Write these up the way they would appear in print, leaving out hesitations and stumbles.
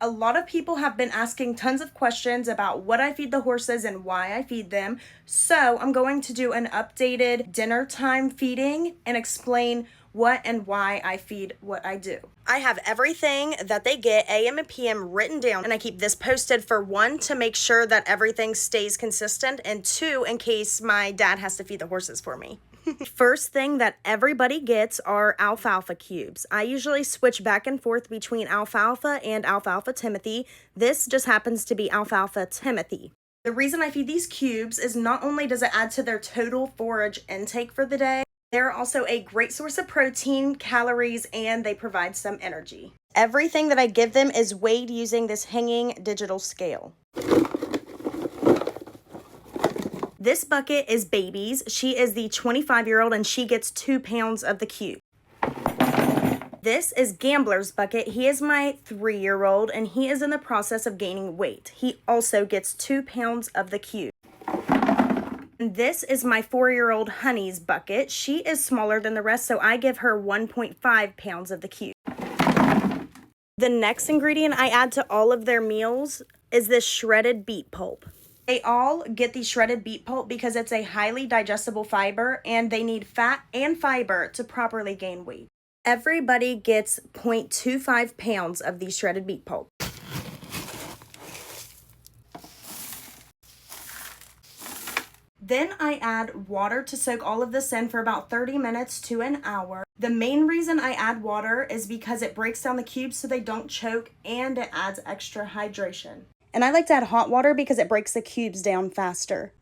A lot of people have been asking tons of questions about what I feed the horses and why I feed them. So I'm going to do an updated dinner time feeding and explain what and why I feed what I do. I have everything that they get, AM and PM, written down, and I keep this posted for one, to make sure that everything stays consistent, and two, in case my dad has to feed the horses for me. First thing that everybody gets are alfalfa cubes. I usually switch back and forth between alfalfa and alfalfa Timothy. This just happens to be alfalfa Timothy. The reason I feed these cubes is not only does it add to their total forage intake for the day, they're also a great source of protein, calories, and they provide some energy. Everything that I give them is weighed using this hanging digital scale. This bucket is Baby's. She is the 25-year-old and she gets 2 pounds of the cube. This is Gambler's bucket. He is my 3-year-old and he is in the process of gaining weight. He also gets 2 pounds of the cube. This is my 4-year-old Honey's bucket. She is smaller than the rest, so I give her 1.5 pounds of the cube. The next ingredient I add to all of their meals is this shredded beet pulp. They all get the shredded beet pulp because it's a highly digestible fiber and they need fat and fiber to properly gain weight. Everybody gets 0.25 pounds of the shredded beet pulp. Then I add water to soak all of this in for about 30 minutes to an hour. The main reason I add water is because it breaks down the cubes so they don't choke and it adds extra hydration. And I like to add hot water because it breaks the cubes down faster.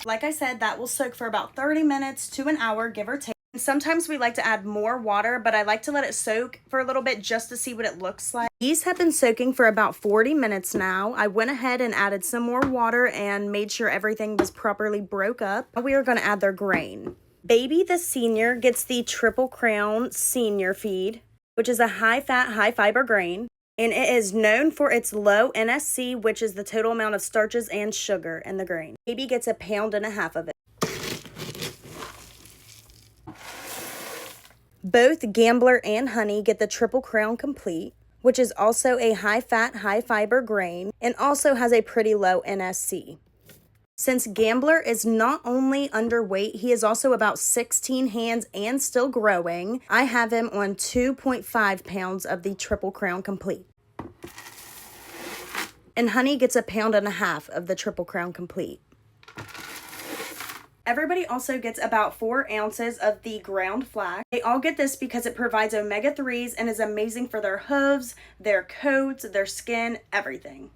Like I said, that will soak for about 30 minutes to an hour, give or take. Sometimes we like to add more water, but I like to let it soak for a little bit just to see what it looks like. These have been soaking for about 40 minutes now. I went ahead and added some more water and made sure everything was properly broke up. We are going to add their grain. Baby the senior gets the Triple Crown Senior Feed, which is a high-fat, high-fiber grain. And it is known for its low NSC, which is the total amount of starches and sugar in the grain. Baby gets 1.5 pounds of it. Both Gambler and Honey get the Triple Crown Complete, which is also a high-fat, high-fiber grain and also has a pretty low NSC. Since Gambler is not only underweight, he is also about 16 hands and still growing. I have him on 2.5 pounds of the Triple Crown Complete. And Honey gets 1.5 pounds of the Triple Crown Complete. Everybody also gets about 4 ounces of the ground flax. They all get this because it provides omega-3s and is amazing for their hooves, their coats, their skin, everything.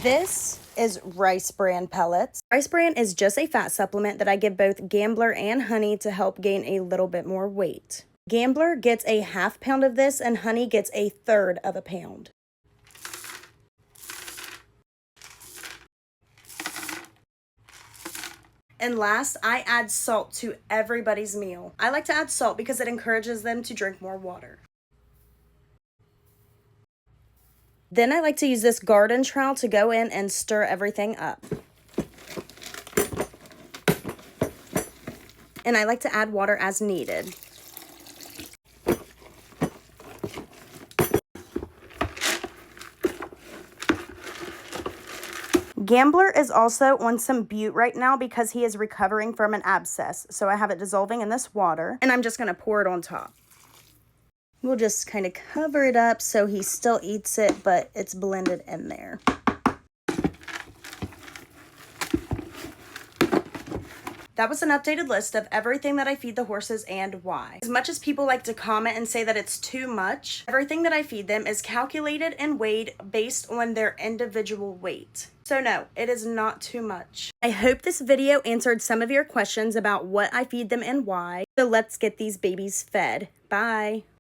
This is Rice Bran pellets. Rice Bran is just a fat supplement that I give both Gambler and Honey to help gain a little bit more weight. Gambler gets 1/2 pound of this and Honey gets 1/3 of a pound. And last, I add salt to everybody's meal. I like to add salt because it encourages them to drink more water. Then I like to use this garden trowel to go in and stir everything up. And I like to add water as needed. Gambler is also on some Butte right now because he is recovering from an abscess. So I have it dissolving in this water and I'm just going to pour it on top. We'll just kind of cover it up so he still eats it, but it's blended in there. That was an updated list of everything that I feed the horses and why. As much as people like to comment and say that it's too much, everything that I feed them is calculated and weighed based on their individual weight. So no, it is not too much. I hope this video answered some of your questions about what I feed them and why. So let's get these babies fed. Bye.